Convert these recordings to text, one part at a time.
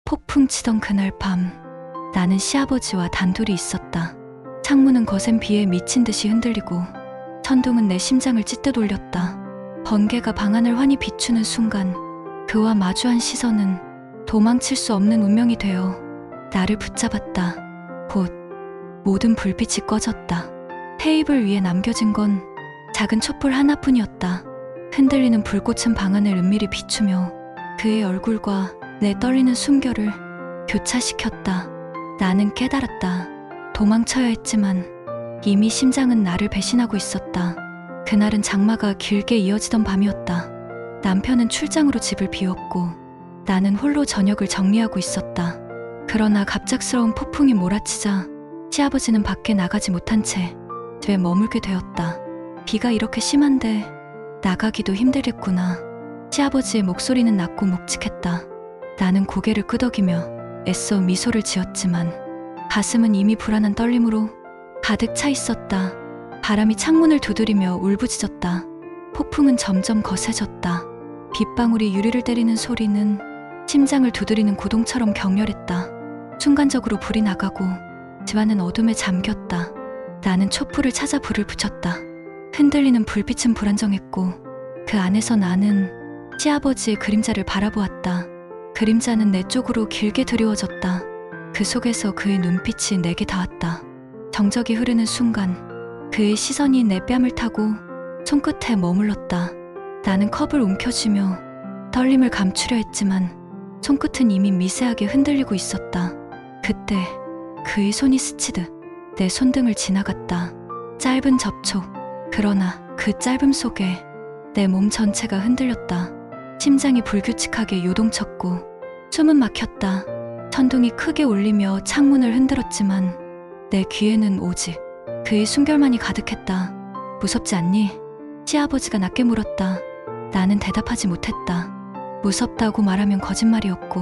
폭풍 치던 그날 밤, 나는 시아버지와 단둘이 있었다. 창문은 거센 비에 미친 듯이 흔들리고 천둥은 내 심장을 찢듯 올렸다. 번개가 방안을 환히 비추는 순간 그와 마주한 시선은 도망칠 수 없는 운명이 되어 나를 붙잡았다. 곧 모든 불빛이 꺼졌다. 테이블 위에 남겨진 건 작은 촛불 하나뿐이었다. 흔들리는 불꽃은 방안을 은밀히 비추며 그의 얼굴과 내 떨리는 숨결을 교차시켰다. 나는 깨달았다. 도망쳐야 했지만 이미 심장은 나를 배신하고 있었다. 그날은 장마가 길게 이어지던 밤이었다. 남편은 출장으로 집을 비웠고 나는 홀로 저녁을 정리하고 있었다. 그러나 갑작스러운 폭풍이 몰아치자 시아버지는 밖에 나가지 못한 채 집에 머물게 되었다. 비가 이렇게 심한데 나가기도 힘들겠구나. 시아버지의 목소리는 낮고 묵직했다. 나는 고개를 끄덕이며 애써 미소를 지었지만 가슴은 이미 불안한 떨림으로 가득 차 있었다. 바람이 창문을 두드리며 울부짖었다. 폭풍은 점점 거세졌다. 빗방울이 유리를 때리는 소리는 심장을 두드리는 고동처럼 격렬했다. 순간적으로 불이 나가고 집안은 어둠에 잠겼다. 나는 촛불을 찾아 불을 붙였다. 흔들리는 불빛은 불안정했고 그 안에서 나는 시아버지의 그림자를 바라보았다. 그림자는 내 쪽으로 길게 드리워졌다. 그 속에서 그의 눈빛이 내게 닿았다. 정적이 흐르는 순간 그의 시선이 내 뺨을 타고 손끝에 머물렀다. 나는 컵을 움켜쥐며 떨림을 감추려 했지만 손끝은 이미 미세하게 흔들리고 있었다. 그때 그의 손이 스치듯 내 손등을 지나갔다. 짧은 접촉. 그러나 그 짧음 속에 내 몸 전체가 흔들렸다. 심장이 불규칙하게 요동쳤고 숨은 막혔다. 천둥이 크게 울리며 창문을 흔들었지만 내 귀에는 오직 그의 숨결만이 가득했다. 무섭지 않니? 시아버지가 낮게 물었다. 나는 대답하지 못했다. 무섭다고 말하면 거짓말이었고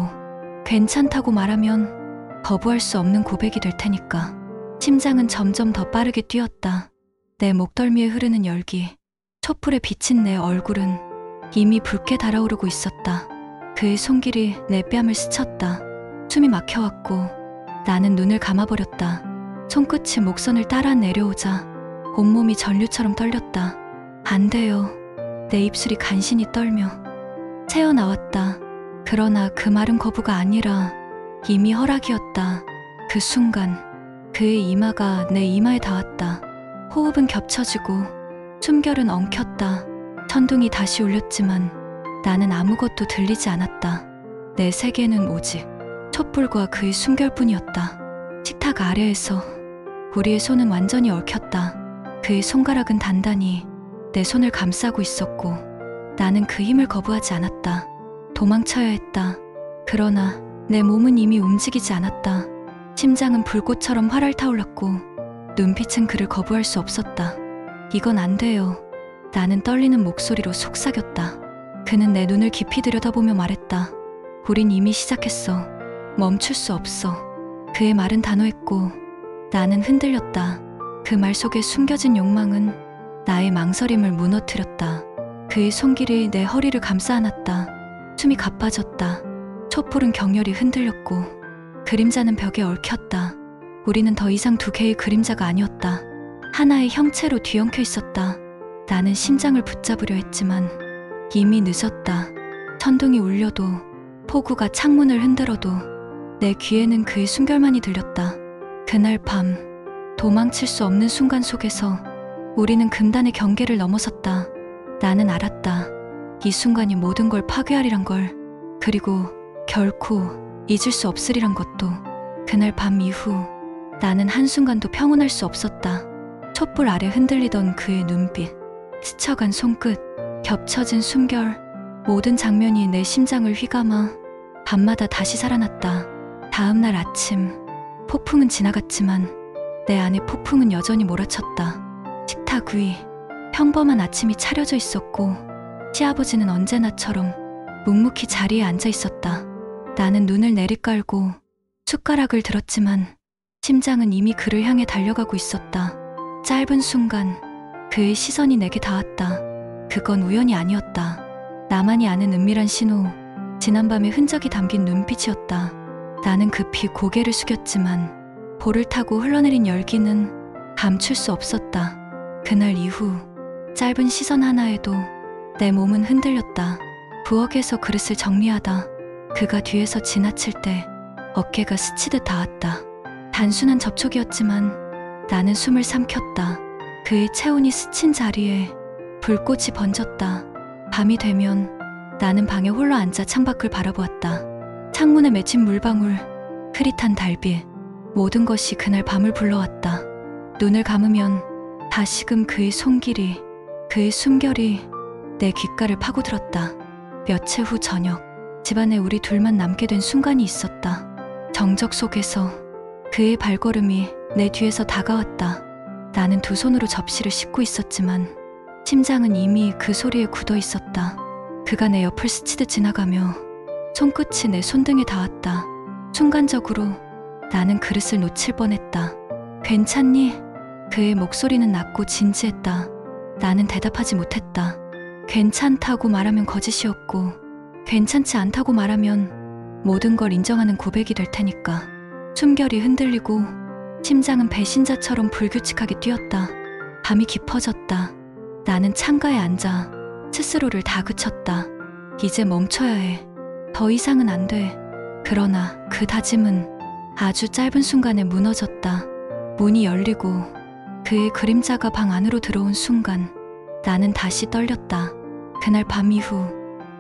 괜찮다고 말하면 거부할 수 없는 고백이 될 테니까. 심장은 점점 더 빠르게 뛰었다. 내 목덜미에 흐르는 열기, 촛불에 비친 내 얼굴은 이미 붉게 달아오르고 있었다. 그의 손길이 내 뺨을 스쳤다. 숨이 막혀왔고 나는 눈을 감아버렸다. 손끝이 목선을 따라 내려오자 온몸이 전류처럼 떨렸다. 안 돼요. 내 입술이 간신히 떨며 새어나왔다. 그러나 그 말은 거부가 아니라 이미 허락이었다. 그 순간 그의 이마가 내 이마에 닿았다. 호흡은 겹쳐지고 숨결은 엉켰다. 천둥이 다시 울렸지만 나는 아무것도 들리지 않았다. 내 세계는 오직 촛불과 그의 숨결뿐이었다. 식탁 아래에서 우리의 손은 완전히 얽혔다. 그의 손가락은 단단히 내 손을 감싸고 있었고 나는 그 힘을 거부하지 않았다. 도망쳐야 했다. 그러나 내 몸은 이미 움직이지 않았다. 심장은 불꽃처럼 활활 타올랐고 눈빛은 그를 거부할 수 없었다. 이건 안 돼요. 나는 떨리는 목소리로 속삭였다. 그는 내 눈을 깊이 들여다보며 말했다. 우린 이미 시작했어. 멈출 수 없어. 그의 말은 단호했고 나는 흔들렸다. 그 말 속에 숨겨진 욕망은 나의 망설임을 무너뜨렸다. 그의 손길이 내 허리를 감싸 안았다. 숨이 가빠졌다. 촛불은 격렬히 흔들렸고 그림자는 벽에 얽혔다. 우리는 더 이상 두 개의 그림자가 아니었다. 하나의 형체로 뒤엉켜 있었다. 나는 심장을 붙잡으려 했지만 이미 늦었다. 천둥이 울려도 폭우가 창문을 흔들어도 내 귀에는 그의 숨결만이 들렸다. 그날 밤 도망칠 수 없는 순간 속에서 우리는 금단의 경계를 넘어섰다. 나는 알았다. 이 순간이 모든 걸 파괴하리란 걸. 그리고 결코 잊을 수 없으리란 것도. 그날 밤 이후 나는 한순간도 평온할 수 없었다. 촛불 아래 흔들리던 그의 눈빛, 스쳐간 손끝, 겹쳐진 숨결, 모든 장면이 내 심장을 휘감아 밤마다 다시 살아났다. 다음 날 아침, 폭풍은 지나갔지만 내 안에 폭풍은 여전히 몰아쳤다. 식탁 위, 평범한 아침이 차려져 있었고 시아버지는 언제나처럼 묵묵히 자리에 앉아 있었다. 나는 눈을 내리깔고 숟가락을 들었지만 심장은 이미 그를 향해 달려가고 있었다. 짧은 순간 그의 시선이 내게 닿았다. 그건 우연이 아니었다. 나만이 아는 은밀한 신호, 지난밤의 흔적이 담긴 눈빛이었다. 나는 급히 고개를 숙였지만 볼을 타고 흘러내린 열기는 감출 수 없었다. 그날 이후 짧은 시선 하나에도 내 몸은 흔들렸다. 부엌에서 그릇을 정리하다 그가 뒤에서 지나칠 때 어깨가 스치듯 닿았다. 단순한 접촉이었지만 나는 숨을 삼켰다. 그의 체온이 스친 자리에 불꽃이 번졌다. 밤이 되면 나는 방에 홀로 앉아 창밖을 바라보았다. 창문에 맺힌 물방울, 흐릿한 달빛, 모든 것이 그날 밤을 불러왔다. 눈을 감으면 다시금 그의 손길이, 그의 숨결이 내 귓가를 파고들었다. 며칠 후 저녁, 집안에 우리 둘만 남게 된 순간이 있었다. 정적 속에서 그의 발걸음이 내 뒤에서 다가왔다. 나는 두 손으로 접시를 씻고 있었지만 심장은 이미 그 소리에 굳어 있었다. 그가 내 옆을 스치듯 지나가며 손끝이 내 손등에 닿았다. 순간적으로 나는 그릇을 놓칠 뻔했다. 괜찮니? 그의 목소리는 낮고 진지했다. 나는 대답하지 못했다. 괜찮다고 말하면 거짓이었고 괜찮지 않다고 말하면 모든 걸 인정하는 고백이 될 테니까. 숨결이 흔들리고 심장은 배신자처럼 불규칙하게 뛰었다. 밤이 깊어졌다. 나는 창가에 앉아 스스로를 다그쳤다. 이제 멈춰야 해. 더 이상은 안 돼. 그러나 그 다짐은 아주 짧은 순간에 무너졌다. 문이 열리고 그의 그림자가 방 안으로 들어온 순간 나는 다시 떨렸다. 그날 밤 이후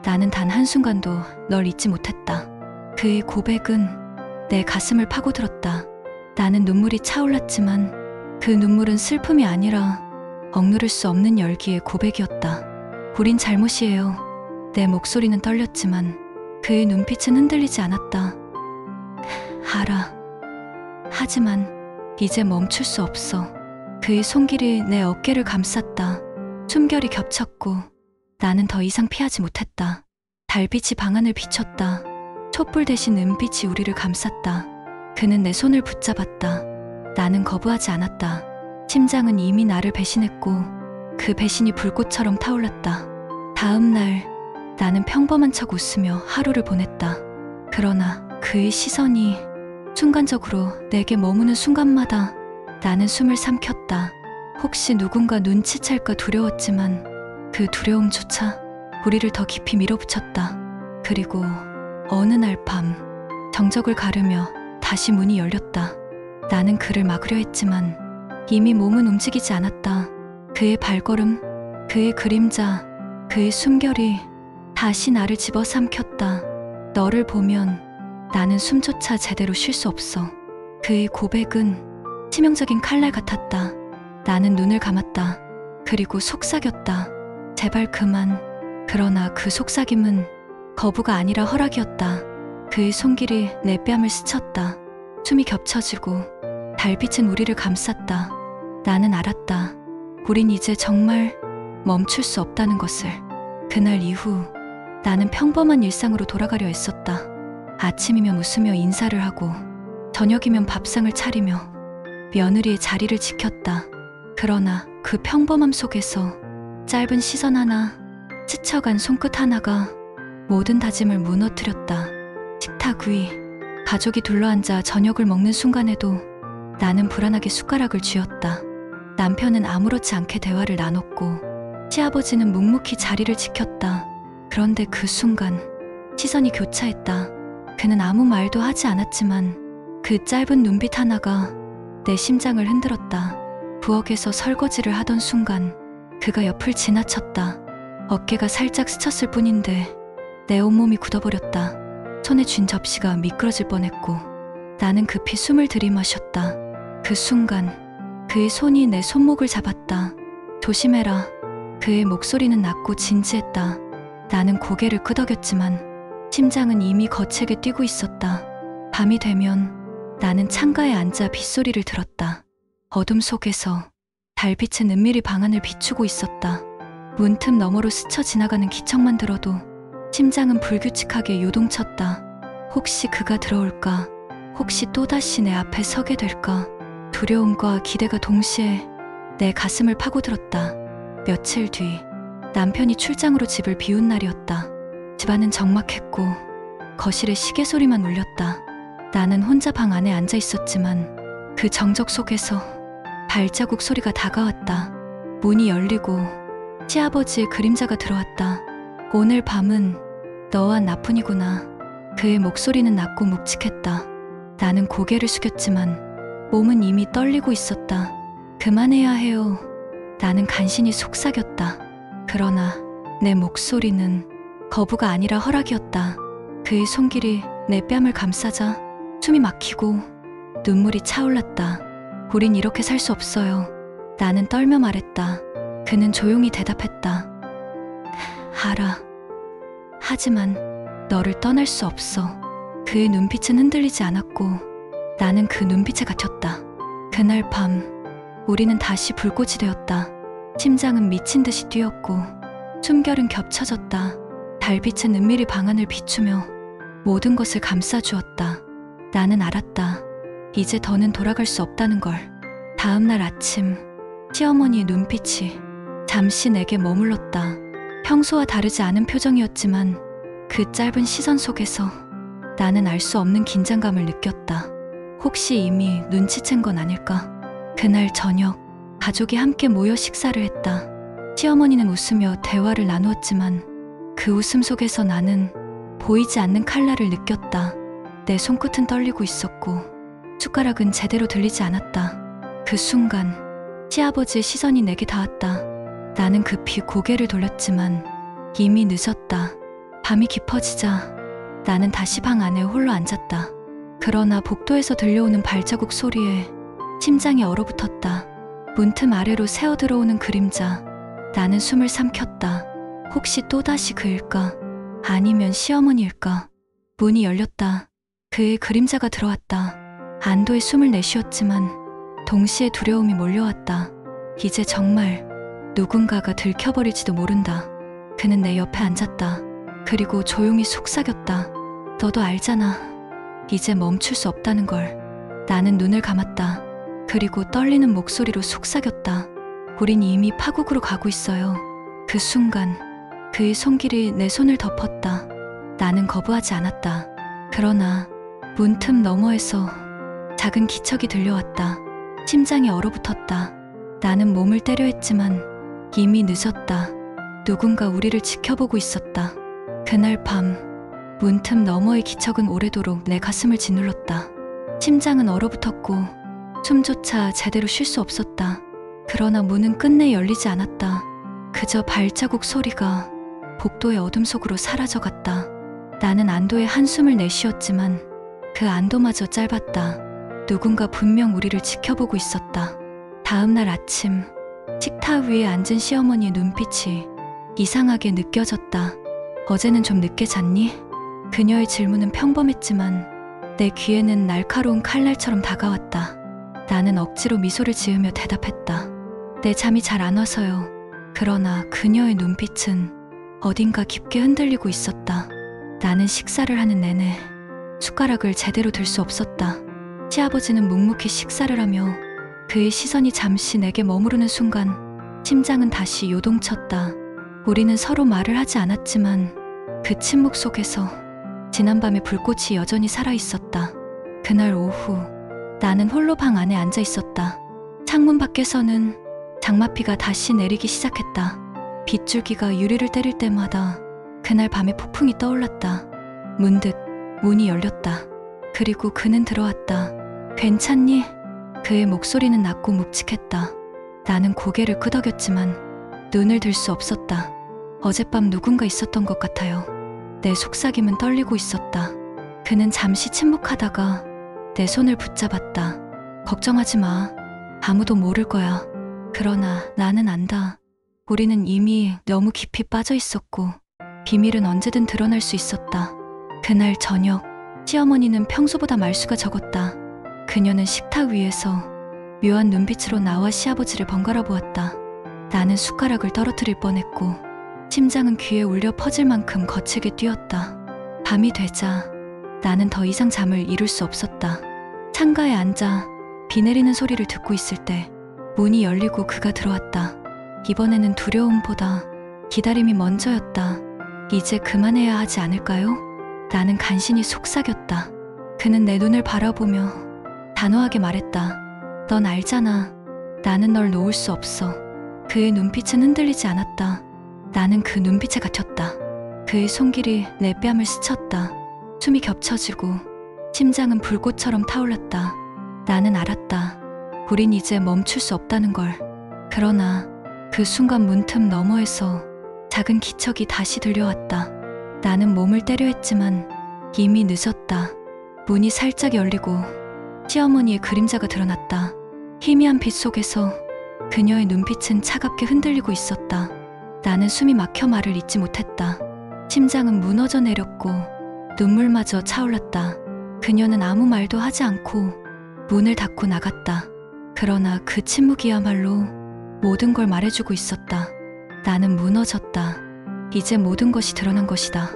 나는 단 한순간도 널 잊지 못했다. 그의 고백은 내 가슴을 파고들었다. 나는 눈물이 차올랐지만 그 눈물은 슬픔이 아니라 억누를 수 없는 열기의 고백이었다. 우린 잘못이에요. 내 목소리는 떨렸지만 그의 눈빛은 흔들리지 않았다. 알아. 하지만 이제 멈출 수 없어. 그의 손길이 내 어깨를 감쌌다. 숨결이 겹쳤고 나는 더 이상 피하지 못했다. 달빛이 방안을 비췄다. 촛불 대신 은빛이 우리를 감쌌다. 그는 내 손을 붙잡았다. 나는 거부하지 않았다. 심장은 이미 나를 배신했고 그 배신이 불꽃처럼 타올랐다. 다음 날 나는 평범한 척 웃으며 하루를 보냈다. 그러나 그의 시선이 순간적으로 내게 머무는 순간마다 나는 숨을 삼켰다. 혹시 누군가 눈치챌까 두려웠지만 그 두려움조차 우리를 더 깊이 밀어붙였다. 그리고 어느 날 밤 정적을 가르며 다시 문이 열렸다. 나는 그를 막으려 했지만 이미 몸은 움직이지 않았다. 그의 발걸음, 그의 그림자, 그의 숨결이 다시 나를 집어삼켰다. 너를 보면 나는 숨조차 제대로 쉴 수 없어. 그의 고백은 치명적인 칼날 같았다. 나는 눈을 감았다. 그리고 속삭였다. 제발 그만. 그러나 그 속삭임은 거부가 아니라 허락이었다. 그의 손길이 내 뺨을 스쳤다. 숨이 겹쳐지고 달빛은 우리를 감쌌다. 나는 알았다. 우린 이제 정말 멈출 수 없다는 것을. 그날 이후 나는 평범한 일상으로 돌아가려 했었다. 아침이면 웃으며 인사를 하고 저녁이면 밥상을 차리며 며느리의 자리를 지켰다. 그러나 그 평범함 속에서 짧은 시선 하나, 스쳐간 손끝 하나가 모든 다짐을 무너뜨렸다. 식탁 위, 가족이 둘러앉아 저녁을 먹는 순간에도 나는 불안하게 숟가락을 쥐었다. 남편은 아무렇지 않게 대화를 나눴고 시아버지는 묵묵히 자리를 지켰다. 그런데 그 순간 시선이 교차했다. 그는 아무 말도 하지 않았지만 그 짧은 눈빛 하나가 내 심장을 흔들었다. 부엌에서 설거지를 하던 순간 그가 옆을 지나쳤다. 어깨가 살짝 스쳤을 뿐인데 내 온몸이 굳어버렸다. 손에 쥔 접시가 미끄러질 뻔했고 나는 급히 숨을 들이마셨다. 그 순간 그의 손이 내 손목을 잡았다. 조심해라. 그의 목소리는 낮고 진지했다. 나는 고개를 끄덕였지만 심장은 이미 거칠게 뛰고 있었다. 밤이 되면 나는 창가에 앉아 빗소리를 들었다. 어둠 속에서 달빛은 은밀히 방안을 비추고 있었다. 문틈 너머로 스쳐 지나가는 기척만 들어도 심장은 불규칙하게 요동쳤다. 혹시 그가 들어올까? 혹시 또다시 내 앞에 서게 될까? 두려움과 기대가 동시에 내 가슴을 파고들었다. 며칠 뒤 남편이 출장으로 집을 비운 날이었다. 집안은 적막했고 거실에 시계 소리만 울렸다. 나는 혼자 방 안에 앉아 있었지만 그 정적 속에서 발자국 소리가 다가왔다. 문이 열리고 시아버지의 그림자가 들어왔다. 오늘 밤은 너와 나뿐이구나. 그의 목소리는 낮고 묵직했다. 나는 고개를 숙였지만 몸은 이미 떨리고 있었다. 그만해야 해요. 나는 간신히 속삭였다. 그러나 내 목소리는 거부가 아니라 허락이었다. 그의 손길이 내 뺨을 감싸자 숨이 막히고 눈물이 차올랐다. 우린 이렇게 살 수 없어요. 나는 떨며 말했다. 그는 조용히 대답했다. 알아. 하지만 너를 떠날 수 없어. 그의 눈빛은 흔들리지 않았고 나는 그 눈빛에 갇혔다. 그날 밤 우리는 다시 불꽃이 되었다. 심장은 미친 듯이 뛰었고 숨결은 겹쳐졌다. 달빛은 은밀히 방 안을 비추며 모든 것을 감싸주었다. 나는 알았다. 이제 더는 돌아갈 수 없다는 걸. 다음 날 아침 시어머니의 눈빛이 잠시 내게 머물렀다. 평소와 다르지 않은 표정이었지만 그 짧은 시선 속에서 나는 알 수 없는 긴장감을 느꼈다. 혹시 이미 눈치챈 건 아닐까? 그날 저녁 가족이 함께 모여 식사를 했다. 시어머니는 웃으며 대화를 나누었지만 그 웃음 속에서 나는 보이지 않는 칼날을 느꼈다. 내 손끝은 떨리고 있었고 숟가락은 제대로 들리지 않았다. 그 순간 시아버지의 시선이 내게 닿았다. 나는 급히 고개를 돌렸지만 이미 늦었다. 밤이 깊어지자 나는 다시 방 안에 홀로 앉았다. 그러나 복도에서 들려오는 발자국 소리에 심장이 얼어붙었다. 문틈 아래로 새어들어오는 그림자. 나는 숨을 삼켰다. 혹시 또다시 그일까? 아니면 시어머니일까? 문이 열렸다. 그의 그림자가 들어왔다. 안도의 숨을 내쉬었지만 동시에 두려움이 몰려왔다. 이제 정말 누군가가 들켜버릴지도 모른다. 그는 내 옆에 앉았다. 그리고 조용히 속삭였다. 너도 알잖아. 이제 멈출 수 없다는 걸. 나는 눈을 감았다. 그리고 떨리는 목소리로 속삭였다. 우린 이미 파국으로 가고 있어요. 그 순간 그의 손길이 내 손을 덮었다. 나는 거부하지 않았다. 그러나 문틈 너머에서 작은 기척이 들려왔다. 심장이 얼어붙었다. 나는 몸을 때려 했지만 이미 늦었다. 누군가 우리를 지켜보고 있었다. 그날 밤 문틈 너머의 기척은 오래도록 내 가슴을 짓눌렀다. 심장은 얼어붙었고 숨조차 제대로 쉴 수 없었다. 그러나 문은 끝내 열리지 않았다. 그저 발자국 소리가 복도의 어둠 속으로 사라져갔다. 나는 안도의 한숨을 내쉬었지만 그 안도마저 짧았다. 누군가 분명 우리를 지켜보고 있었다. 다음 날 아침 식탁 위에 앉은 시어머니의 눈빛이 이상하게 느껴졌다. 어제는 좀 늦게 잤니? 그녀의 질문은 평범했지만 내 귀에는 날카로운 칼날처럼 다가왔다. 나는 억지로 미소를 지으며 대답했다. 내 잠이 잘 안 와서요. 그러나 그녀의 눈빛은 어딘가 깊게 흔들리고 있었다. 나는 식사를 하는 내내 숟가락을 제대로 들 수 없었다. 시아버지는 묵묵히 식사를 하며 그의 시선이 잠시 내게 머무르는 순간 심장은 다시 요동쳤다. 우리는 서로 말을 하지 않았지만 그 침묵 속에서 지난밤의 불꽃이 여전히 살아있었다. 그날 오후 나는 홀로 방 안에 앉아 있었다. 창문 밖에서는 장맛비가 다시 내리기 시작했다. 빗줄기가 유리를 때릴 때마다 그날 밤의 폭풍이 떠올랐다. 문득 문이 열렸다. 그리고 그는 들어왔다. 괜찮니? 그의 목소리는 낮고 묵직했다. 나는 고개를 끄덕였지만 눈을 들 수 없었다. 어젯밤 누군가 있었던 것 같아요. 내 속삭임은 떨리고 있었다. 그는 잠시 침묵하다가 내 손을 붙잡았다. 걱정하지 마. 아무도 모를 거야. 그러나 나는 안다. 우리는 이미 너무 깊이 빠져 있었고 비밀은 언제든 드러날 수 있었다. 그날 저녁 시어머니는 평소보다 말수가 적었다. 그녀는 식탁 위에서 묘한 눈빛으로 나와 시아버지를 번갈아 보았다. 나는 숟가락을 떨어뜨릴 뻔했고 심장은 귀에 울려 퍼질 만큼 거칠게 뛰었다. 밤이 되자 나는 더 이상 잠을 이룰 수 없었다. 창가에 앉아 비 내리는 소리를 듣고 있을 때 문이 열리고 그가 들어왔다. 이번에는 두려움보다 기다림이 먼저였다. 이제 그만해야 하지 않을까요? 나는 간신히 속삭였다. 그는 내 눈을 바라보며 단호하게 말했다. 넌 알잖아. 나는 널 놓을 수 없어. 그의 눈빛은 흔들리지 않았다. 나는 그 눈빛에 갇혔다. 그의 손길이 내 뺨을 스쳤다. 숨이 겹쳐지고 심장은 불꽃처럼 타올랐다. 나는 알았다. 우린 이제 멈출 수 없다는 걸. 그러나 그 순간 문틈 너머에서 작은 기척이 다시 들려왔다. 나는 몸을 때려 했지만 이미 늦었다. 문이 살짝 열리고 시어머니의 그림자가 드러났다. 희미한 빛 속에서 그녀의 눈빛은 차갑게 흔들리고 있었다. 나는 숨이 막혀 말을 잇지 못했다. 심장은 무너져 내렸고 눈물마저 차올랐다. 그녀는 아무 말도 하지 않고 문을 닫고 나갔다. 그러나 그 침묵이야말로 모든 걸 말해주고 있었다. 나는 무너졌다. 이제 모든 것이 드러난 것이다.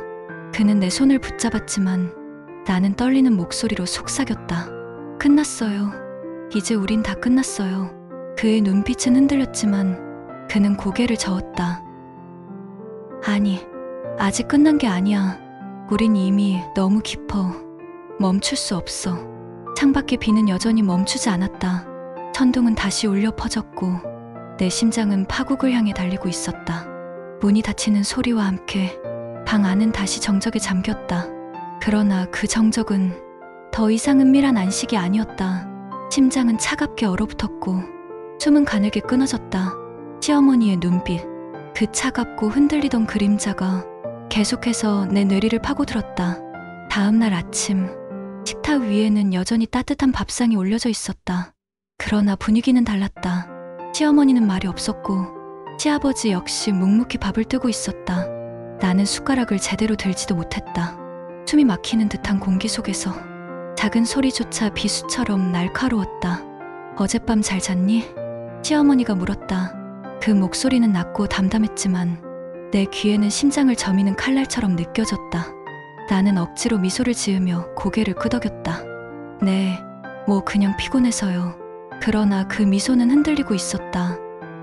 그는 내 손을 붙잡았지만 나는 떨리는 목소리로 속삭였다. 끝났어요. 이제 우린 다 끝났어요. 그의 눈빛은 흔들렸지만 그는 고개를 저었다. 아니, 아직 끝난 게 아니야. 우린 이미 너무 깊어. 멈출 수 없어. 창밖의 비는 여전히 멈추지 않았다. 천둥은 다시 울려 퍼졌고 내 심장은 파국을 향해 달리고 있었다. 문이 닫히는 소리와 함께 방 안은 다시 정적에 잠겼다. 그러나 그 정적은 더 이상 은밀한 안식이 아니었다. 심장은 차갑게 얼어붙었고 숨은 가늘게 끊어졌다. 시어머니의 눈빛, 그 차갑고 흔들리던 그림자가 계속해서 내 뇌리를 파고들었다. 다음 날 아침, 식탁 위에는 여전히 따뜻한 밥상이 올려져 있었다. 그러나 분위기는 달랐다. 시어머니는 말이 없었고 시아버지 역시 묵묵히 밥을 뜨고 있었다. 나는 숟가락을 제대로 들지도 못했다. 숨이 막히는 듯한 공기 속에서 작은 소리조차 비수처럼 날카로웠다. 어젯밤 잘 잤니? 시어머니가 물었다. 그 목소리는 낮고 담담했지만 내 귀에는 심장을 저미는 칼날처럼 느껴졌다. 나는 억지로 미소를 지으며 고개를 끄덕였다. 네, 뭐 그냥 피곤해서요. 그러나 그 미소는 흔들리고 있었다.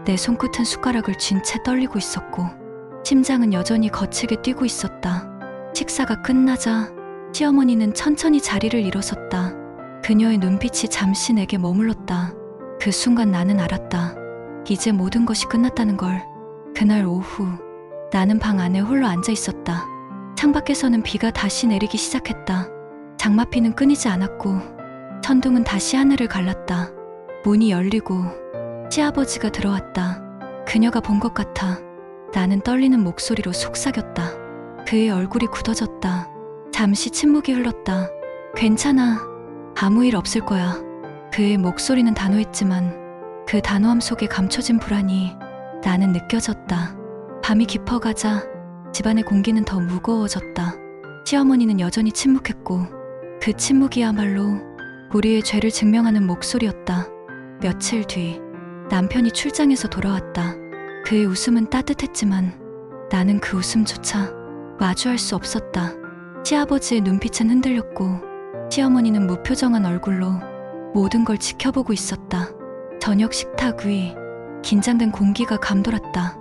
내 손끝은 숟가락을 쥔 채 떨리고 있었고 심장은 여전히 거칠게 뛰고 있었다. 식사가 끝나자 시어머니는 천천히 자리를 일어섰다. 그녀의 눈빛이 잠시 내게 머물렀다. 그 순간 나는 알았다. 이제 모든 것이 끝났다는 걸. 그날 오후 나는 방 안에 홀로 앉아 있었다. 창밖에서는 비가 다시 내리기 시작했다. 장마비는 끊이지 않았고 천둥은 다시 하늘을 갈랐다. 문이 열리고 시아버지가 들어왔다. 그녀가 본 것 같아. 나는 떨리는 목소리로 속삭였다. 그의 얼굴이 굳어졌다. 잠시 침묵이 흘렀다. 괜찮아. 아무 일 없을 거야. 그의 목소리는 단호했지만 그 단호함 속에 감춰진 불안이 나는 느껴졌다. 밤이 깊어가자 집안의 공기는 더 무거워졌다. 시어머니는 여전히 침묵했고 그 침묵이야말로 우리의 죄를 증명하는 목소리였다. 며칠 뒤 남편이 출장에서 돌아왔다. 그의 웃음은 따뜻했지만 나는 그 웃음조차 마주할 수 없었다. 시아버지의 눈빛은 흔들렸고 시어머니는 무표정한 얼굴로 모든 걸 지켜보고 있었다. 저녁 식탁 위 긴장된 공기가 감돌았다.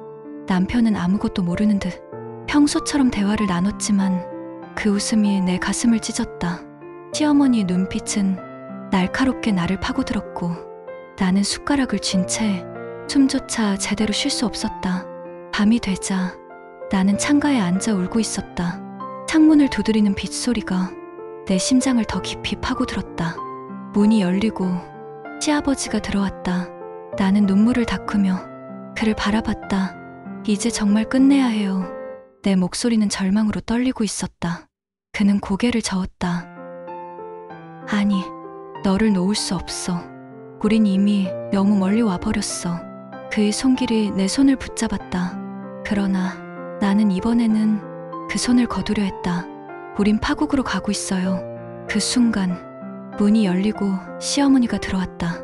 남편은 아무것도 모르는 듯 평소처럼 대화를 나눴지만 그 웃음이 내 가슴을 찢었다. 시어머니의 눈빛은 날카롭게 나를 파고들었고 나는 숟가락을 쥔 채 숨조차 제대로 쉴 수 없었다. 밤이 되자 나는 창가에 앉아 울고 있었다. 창문을 두드리는 빗소리가 내 심장을 더 깊이 파고들었다. 문이 열리고 시아버지가 들어왔다. 나는 눈물을 닦으며 그를 바라봤다. 이제 정말 끝내야 해요. 내 목소리는 절망으로 떨리고 있었다. 그는 고개를 저었다. 아니, 너를 놓을 수 없어. 우린 이미 너무 멀리 와버렸어. 그의 손길이 내 손을 붙잡았다. 그러나 나는 이번에는 그 손을 거두려 했다. 우린 파국으로 가고 있어요. 그 순간 문이 열리고 시어머니가 들어왔다.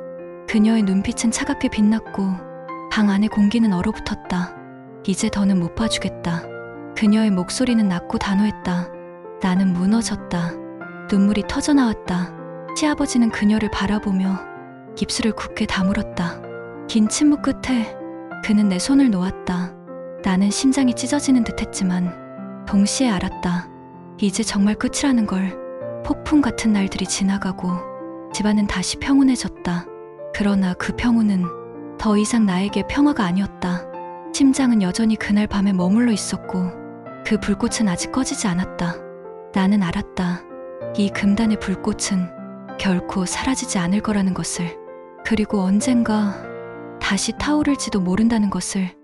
그녀의 눈빛은 차갑게 빛났고 방 안의 공기는 얼어붙었다. 이제 더는 못 봐주겠다. 그녀의 목소리는 낮고 단호했다. 나는 무너졌다. 눈물이 터져나왔다. 시아버지는 그녀를 바라보며 입술을 굳게 다물었다. 긴 침묵 끝에 그는 내 손을 놓았다. 나는 심장이 찢어지는 듯했지만 동시에 알았다. 이제 정말 끝이라는 걸. 폭풍 같은 날들이 지나가고 집안은 다시 평온해졌다. 그러나 그 평온은 더 이상 나에게 평화가 아니었다. 심장은 여전히 그날 밤에 머물러 있었고 그 불꽃은 아직 꺼지지 않았다. 나는 알았다. 이 금단의 불꽃은 결코 사라지지 않을 거라는 것을. 그리고 언젠가 다시 타오를지도 모른다는 것을.